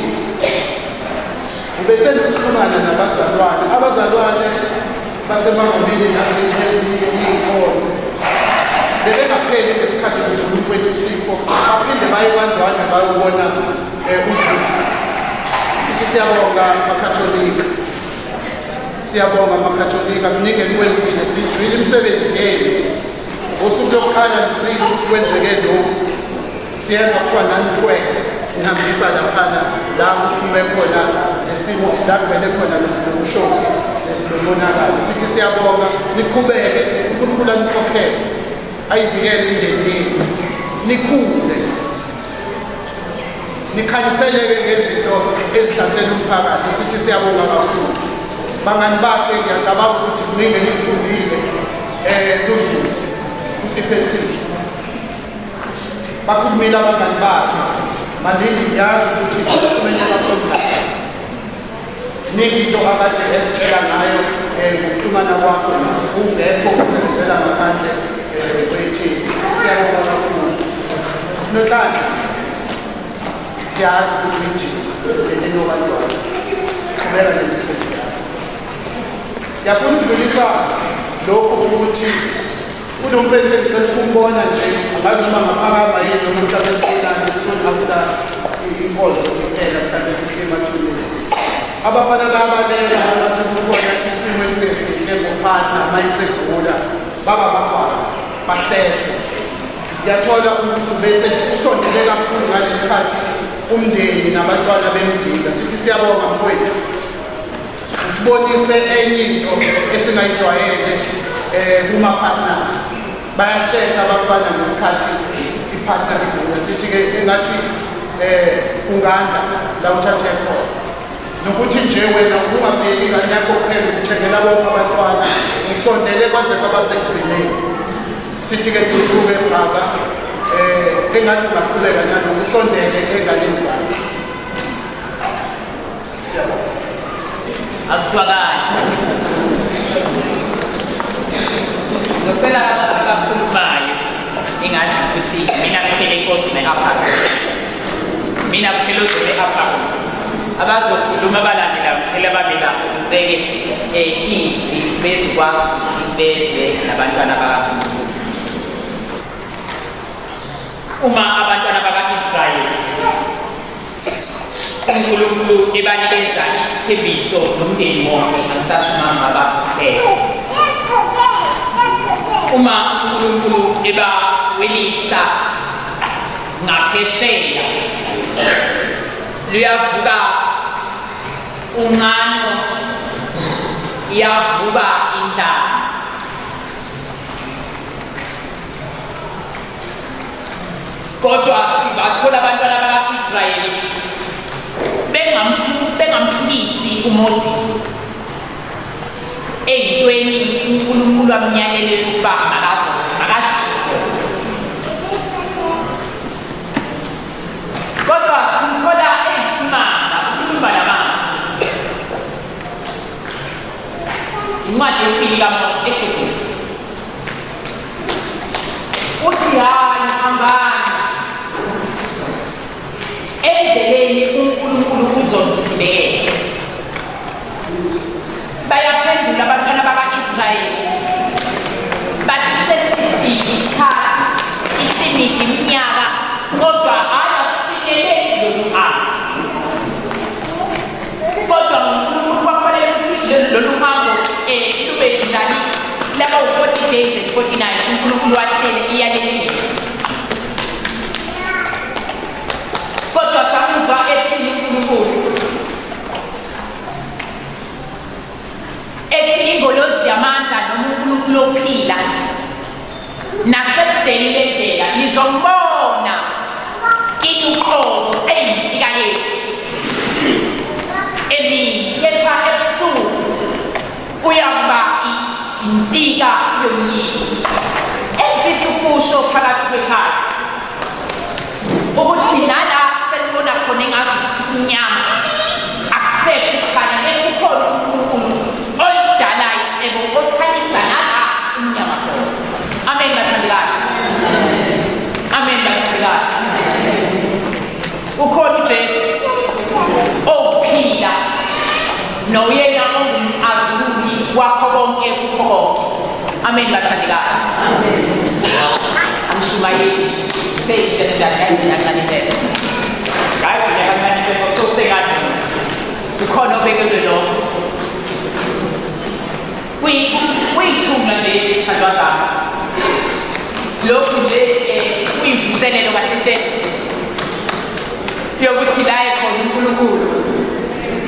S8: ubesenokuxhumana abazalwane basemangomeni nasezinye iy'nkolo bebengapheli ngesikhathi uNkulunkulu Sipho baphinde baye bandwane bayobona uZuzi sithi siyabonga amakhatholika siyabonga amakhatholika kuningi nikwenzile siyizwile imisebenzi yenu ngosuku lokuqala nisile ukuthi kwenzeke lokhu siyenza kuthiwa nanitwele nihambisa laphana la kuphume khona nesimo la kuvele khona nobushokhi nesilomonakalo sithi siyabonga niqhubeke uNkulunkulu anikhokhele ayivikele indeni yenu nikhule nikhanyiseleke ngezinto ezihlasela umphakathi sithi siyabonga kakhulu bangani bakhe ngiyacabanga ukuthi kuningi nikufundile kuZuzi usipho esihle bakhulumile abangani bakhe maningi ngiyazi ukuthi kumenyela somphakathi ningi into akade esitshela ngayo ngokuxhumana kwakho ungekho usebenzela ngaphandle kwethini siyabonga kakhulu sisinohlanje siyazi ukuthi njenobantwana qhubeka nemsebenzi yakho ngiyafuna ukudlulisa lokho ukuthi unomphethe ngicela ukumbona nje angazi noma ngaphakama yini noma mhlawumbe esikolane sisonafuna inkonzo kuphela mhlawumbe sisemathuneni abafana bayabalela abasekukhona isimo esingesihle ngophatha mayisegula baba bakhona bahlele ngiyathola ukuthi bese usondele kakhulu ngalesikhathi umndeni nabantwana bemdinga sithi siyabonga mfowethu sibonise enye into esingayijwayele kuma-partners. Bayahleka abafana ngesikhathi i-partner ivuka. Sithi-ke engathi unganda la uthathe khona. Nokuthi nje wena ungabheki ingane yakho kuphela ukuthengela bonke abantwana, usondele kwaze kwabasekugcineni. Sithi-ke duduke baba, engathi ungaqhubeka nalokho, usondele enganeni zakho. Siyabonga.
S1: Akuzwakali. Ngicela abakhulumayo ingathi ukuthi mina kuphela inkosi ne-apart. Mina kuphela uzwe ne-apart. Abazokhuluma abalandelayo kuphela babela useke izwi bezokwazi ukuthi bezwe nabantwana bakaNkulunkulu. Uma abantwana baka-Israyeli uNkulunkulu ebanikeza isithembiso nomndeni wonke ngisashumanga abasiphele. Uma uNkulunkulu ebawelisa ngaphesheya luyavuka ungano, iyavuka indlala. Kodwa sibathola abantwana baka-Israyeli bengamphikisi uMoses eyintweni uNkulunkulu amnyalele ukuba makazisho. Kodwa simthola eyisimanga ukukhuluma namanje. Incwadi yesibili kaMose, Exodus, uthi hayi hambani endleleni uNkulunkulu uzonisilela. Bayaphendula abantwana baka-Israyeli bathi sesifike isikhathi isinike iminyaka kodwa ayasifinyeleli lolu hambo. Kodwa uNkulunkulu kwafanele ukuthi lolu hambo lube njani laba u-40 days and 40 nights uNkulunkulu wathele iyalelisa. Kodwa samuzwa ethini uNkulunkulu? Ethi ingolozi yamandla noma uNkulunkulu ophila nasekudeni lendlela nizombona kini uqobo eyinsika yethu emini, kepha ebusuku uyakuba insika yomlilo efisa ukusho phakathi kwekhaya ukuthi nala selibona khona engazi ukuthi kunyama akusekho kukhanya kukhona uNkulunkulu oludalayo olukhanyisa nala umnyama khona. Amen bathandekayo. Amen bathandekayo. Ukhona uJesu ophila noyena ongumazululi wakho konke kukho konke. Amen bathandekayo. Amshumayeli seyithethe kancane. Hayi mina kancane sokusengane. Ukhona obekelwe lokho. Kuyithumla nje isithandwa zami. Lokhu nje kuyimvuselelo kahle yokuthi la ekhona uNkulunkulu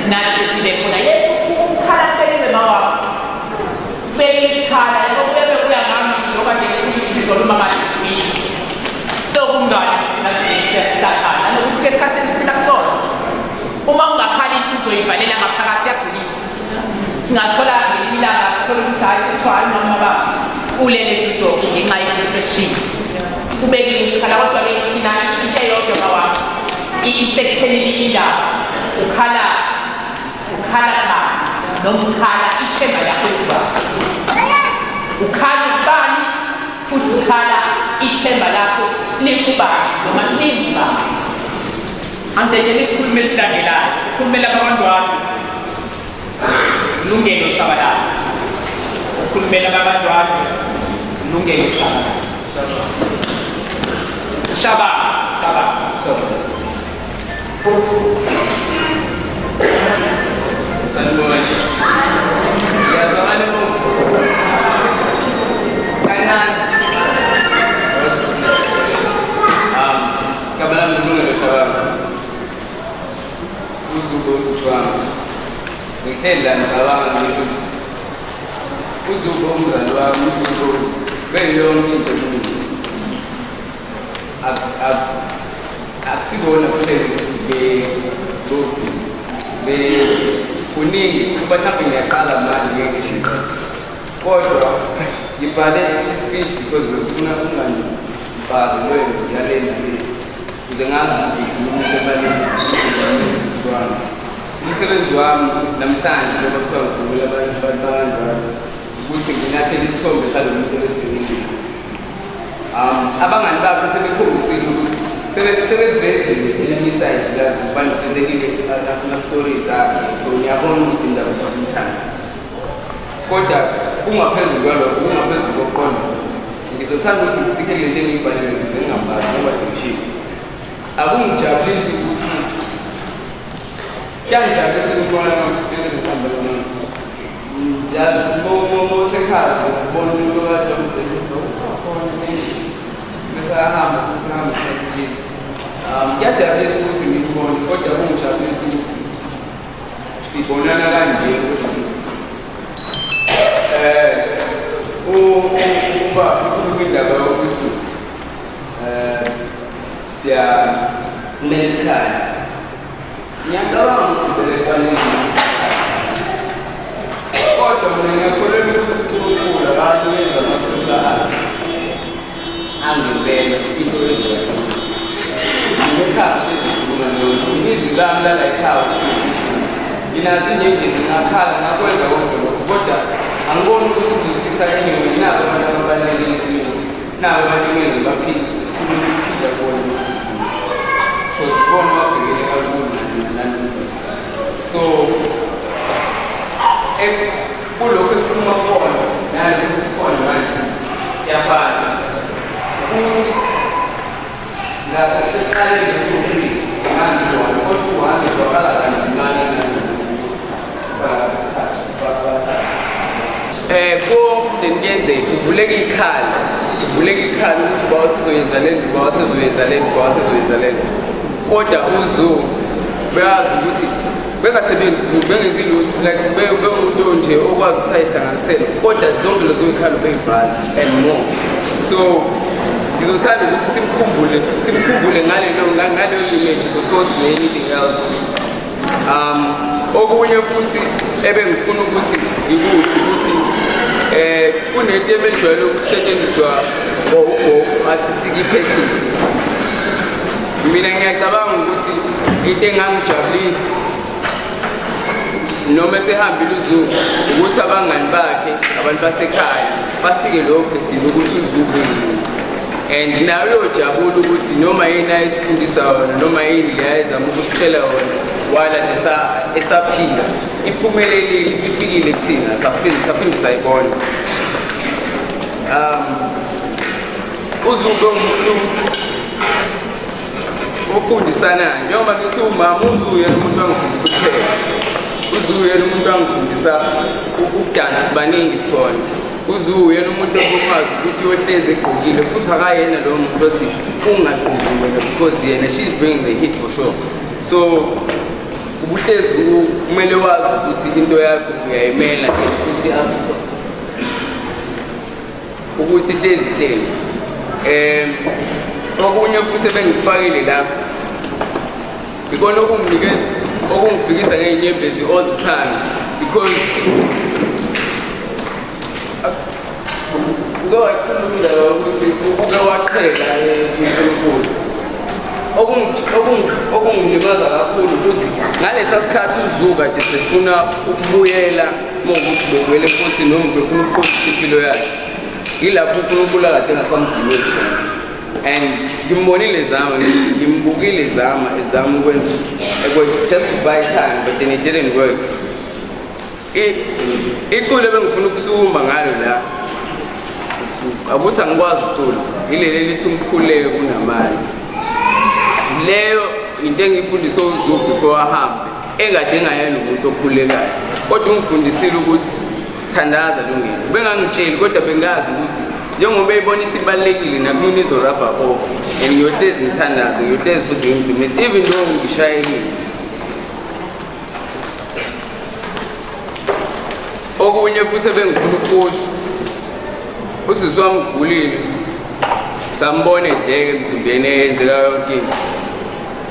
S1: nathi sibe khona. Yesu ukukhala kuphelele mawakho. Beyikhala lokubebe kuya ngami lokho nje sizoluma manje. Lokungani nathi siyakhala nokuthi ke isikhathi esiphila kusona. Uma ungakhali uzoyivalela ngaphakathi yagulisa. Singathola ngelilanga sithola ukuthi hayi kuthwala noma ba ulele into ngenxa ye-depression. Kubekile ukukhala kodwa ke thina into eyodwa mawakho. Isekuthenini indaba ukhala la noma ukhala ithemba lakho kuba ukhala ubani futhi ukhala ithemba lakho likuba noma limba. Angitshela isikhulumo esilandelayo ukhulumela abantwana lungelo shabalala. Ukhulumela abantwana lungelo shabalala.
S9: Sanboy. Ya soal mo. Kanan. Kabalan dulu ya sahabat. Usul ngihleli la ngicabanga ngisho ukuthi uZuko umzali wami uZuko beyiyonke into emini akusibona kuphela ukuthi kuningi kuba mhlawumbe ngiyaqala manje ngeke ngisho kodwa ngibhale i-speech because ngifuna ungangibhali wena yalena le ukuze ngazi ukuthi umuntu ebaleni wami umsebenzi wami namhlanje njengoba kuthiwa ngigubula abantu abanjalo ukuthi nginakhele isithombe salo muntu osebenzayo abangani bakhe sebekhombisile ukuthi sebevezile elinye isayidi lazi banifezekile ama-stories akhe so ngiyabona ukuthi indaba zisimthanda kodwa kungaphezulu kwalokho kungaphezulu kokuqonda ngizothanda ukuthi ngisikele nje engiyibhalile ukuze ngingabhali ngoba ngishilo akungijabulisi ukuthi kuyangijabulisa ukubona njengezihambalana mosekhaya ngibona umuntu okade omsebenzi mesahamba futhi hamba esayisini kuyajabulisa ukuthi ngikubone kodwa kungijabulisa ukuthi sibonana kanje kwesibili uba ukhuluma indaba yokuthi kumele sikhaya ngiyacabanga ukuthi belefanele kodwa mina ngiyakholelwa ukuthi uNkulunkulu akanikeza amasosha akhe angempela into eziyakhona ngekhaya sezikhuluma lezo izwi lami lala ekhaya ukuthi nginazi inyenge ngingakhala ngakwenza konke lokho kodwa angiboni ukuthi kuzosisa anyway nabo abantu ababalulekile nabo abalingene baphila bona because bona babhekene kakhulu nanto so kulokho esikhuluma kubona nalokho esikhona manje kuyafana ukuthi ngaqale ngithi manje kodwa uhambe kwaqala kanzimana kuyenzeka uvuleka ikhala ukuthi uba wasizoyenza le nto, uba wasizoyenza le nto, uba wasizoyenza le nto. Kodwa uZu beyazi ukuthi bengasebenzi uZu bengenzi lutho like bewumuntu nje okwazi ukuthi ayihlanganisele kodwa zonke lezo ikhalo beyivala and more. So ngizothanda ukuthi simkhumbule ngaleyo image because anything else. Okunye futhi ebengifuna ukuthi ngikuthi ukuthi kunento ebejwayele ukusetshenziswa ugogo athi sikiphethi. Mina ngiyacabanga ukuthi into engangijabulisa noma esehambile uZu ukuthi abangani bakhe abantu basekhaya basike lo phethini ukuthi uZu yini. And nayo lojabula ukuthi noma yini ayisifundisa yona noma yini leyayizama ukusitshela yona wala esaphila iphumelelile ifikile kuthina saphinde sayibona. uZu umuntu ofundisanayo njengoba ngithi umama uZu yena umuntu wangifundisa ukupheka. uZu yena umuntu wangifundisa ukudansa sibaningi sibona. uZu yena umuntu okwazi ukuthi uyohlezi egqokile futhi akayena lo muntu othi ungagqoki wena because yena she's bringing the hit for sure. So ubuhlezi kumele wazi ukuthi into yakho uyayimela futhi ukuthi hlezi. Okunye futhi ebengikufakile lapha ikona okungifikisa ngey'nyembezi all the time because uke waqhulumza ukuthi uke waqhela uNkulunkulu. Okungilimaza kakhulu ukuthi ngalesa sikhathi uZu kade sefuna ukubuyela mawukuthi bebuyele enkosini noma befuna ukuqondisa impilo yakhe yilapho uNkulunkulu akade engasamdumeli khona. And ngimbonile ngimbukile ezama ukwenza just to buy time but then it didn't work. Iculo ebengifuna ukusuma ngalo la akuthi angikwazi ukucula ilele lithi umkhuleko kunamali. Leyo into engifundise uZu before ahambe engade engayena umuntu okhulekayo kodwa ungifundisile ukuthi thandaza lungile. Bengangitsheli kodwa bengazi ukuthi njengoba eyibonisa ibalekile nakumina izorabha off and ngiyohlezi ngithandaza ngiyohlezi futhi ngimdumise even though ngishayekile. okunye futhi ebengifuna ukusho usisi wami ugulile sambone nje emzimbeni eyenzeka yonke into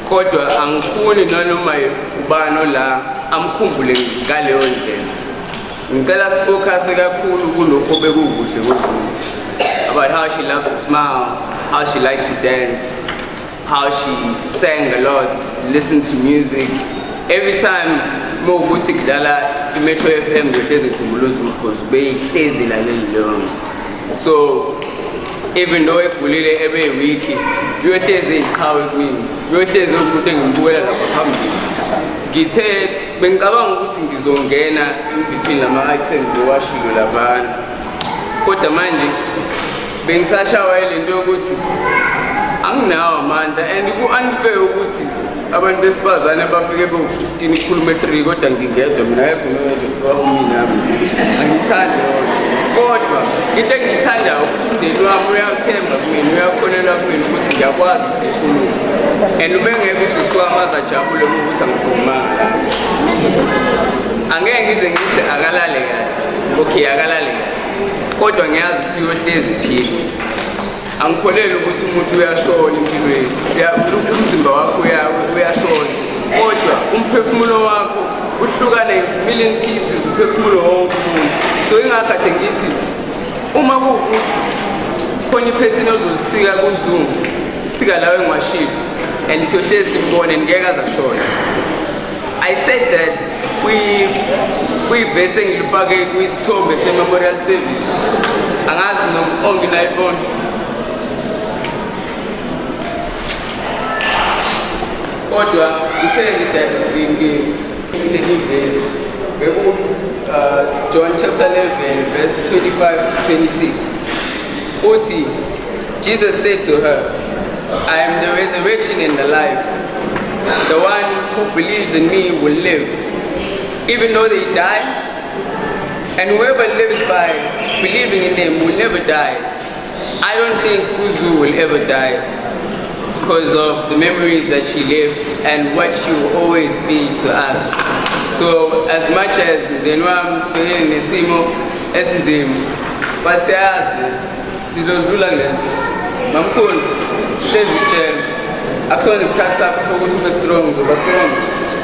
S9: kodwa angifuni nanoma ubani la amkhumbule ngaleyo ndlela ngicela sifocus kakhulu kulokho bekukuhle koZulu about how she loves to smile, how she liked to dance, how she sang a lot, listened to music. Every time mawukuthi kudlala iMetro FM ngehlezi ngikhumbula uZulu because beyihlezi lalela leyo. So even though egulile ebe weak, uyohlezi iqhawe kimi, uyohlezi ukuthi ngimbulela lapha phambili. Ngithe bengicabanga ukuthi ngizongena between lama items owashilo labantu. Kodwa manje bengisashawa lento yokuthi anginawo amandla and ku-unfair ukuthi abantu besifazane bafike bewu-15 ikhulume 3 kodwa ngingedwa mina mina angithandi kodwa into engiyithandayo ukuthi umndeni wami uyawuthemba kumina uyakholelwa kumina ukuthi ngiyakwazi ukuthi ngikhulume and uma engeke usisi wami azajabule ukuthi angikhulumanga angeke ngize ngithi akalale kahle okay akalale kahle kodwa ngiyazi ukuthi uyohlezi phila angikholeli ukuthi umuntu uyashona empilweni umzimba wakho uyashona kodwa umphefumulo wakho uhlukane into million pieces umphefumulo wonke umuntu so ingakade ngithi uma kuwukuthi khona iphethini ozolisika kuZungu sika lawe ngwashilo and siyohlezi simbone ngeke azashona I said that kuyivese engilifake kwisithombe se-memorial service angazi ongina-iPhone kodwa ngithe ngivesi John chapter 11 verse 25 to 26 uthi Jesus said to her I am the resurrection and the life. The one who believes in me will live, even though they die. And whoever lives by believing in him will never die. I don't think Uzu will ever die because of the memories that she left and what she will always be to us. So as much as the Nwam speaking in Simo, Esindim, but Sidozula Mamkul, Chef, Axon is cut up for what super strong,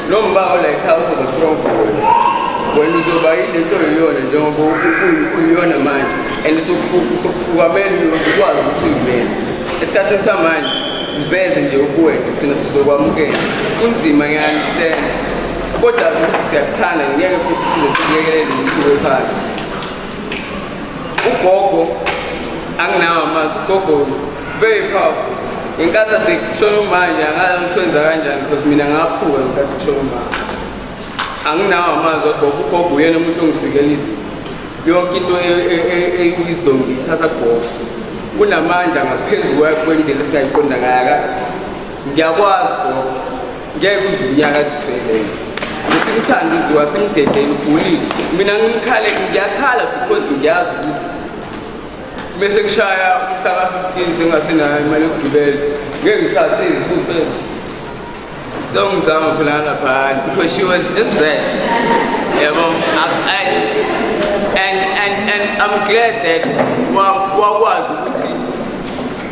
S9: no bow like house of a strong forward. When you so buy the Torion and don't go on a man, and so for a man who was between men. It's cutting some man, it's bears in your boy, it's in a super one game. Unzi, my understand. What does want to say a ton and never put into a part? Ukoko, Angna, Koko, very powerful. In Gaza, the Shonoma, and twins are Anjan, because Minangapu and that's Shonoma. Angna, Mazo, Koko, Yenamutung Sigalism. You don't get to a wisdom, it has a call. Una manja, a case work when the sky Kundagaga. Gawas, Gavus, Yagas, say. The same time, you are simply bully. Minangkale, Yakala, because you gas it. Messing Shire, Sarah 15, Singasina, Malukibel, getting Saturday is good best. Some Zama Planana Pan, because she was just that. And I'm glad that what was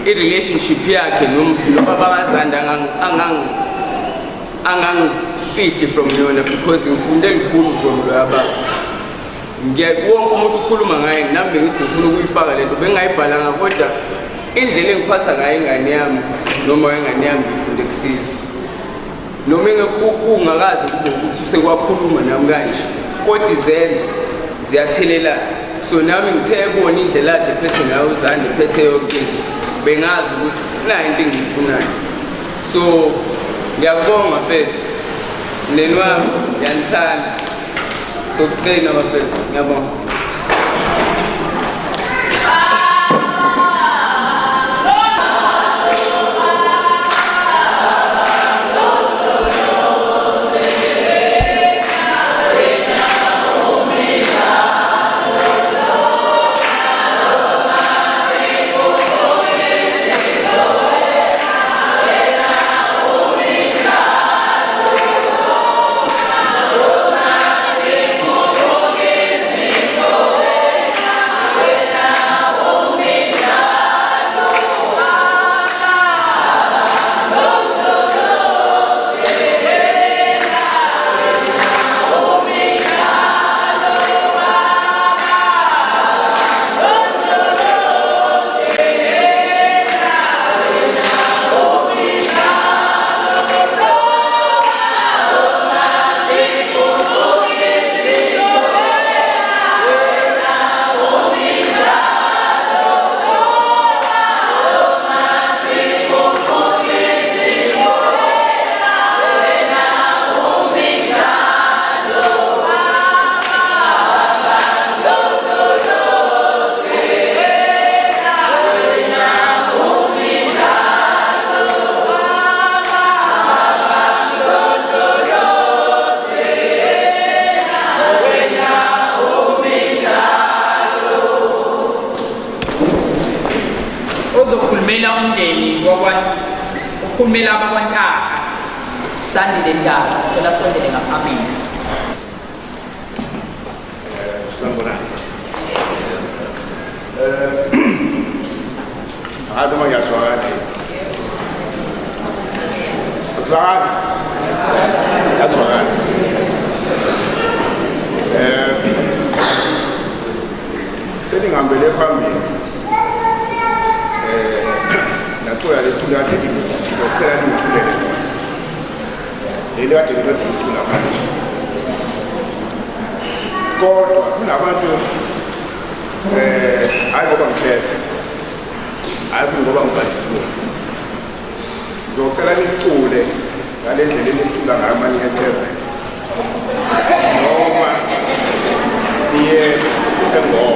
S9: a relationship here can fish from Yona because in Fundel Kulu from Raba. Get one from Kulumanga, number it's in Fulu Fala, to bring I Palanga water. In the link Pasangay and Yam, no more and Yam before the season. No meaning a Kuku Maraz to say what Kulum and Amganch. What is it? Ziatelela. So now in table and in the lad, the person house and the petty of Benaz, which 19 before. So we are going my face. Nenwa Yantan. So today number first. Yabon.
S10: Thank you.
S1: Ukhulume laba kwaNtaka Sandile Ndaba cela sondele ngaphambili.
S6: Sanibonani. Hadi noma ngiyazwakala. Akuzwakala. Yazwakala. Seningihambele phambili. Nacoya lethuli kade ngicela ningithulele lona. Leli kade ngicela ukuthula manje. Kodwa kunabantu hayi ngoba ngikhethe. Hayi ngoba ngibhadile. Ngizocela nicule ngale ndlela enicula ngayo manje eThekwini. Noma niye eNgomo.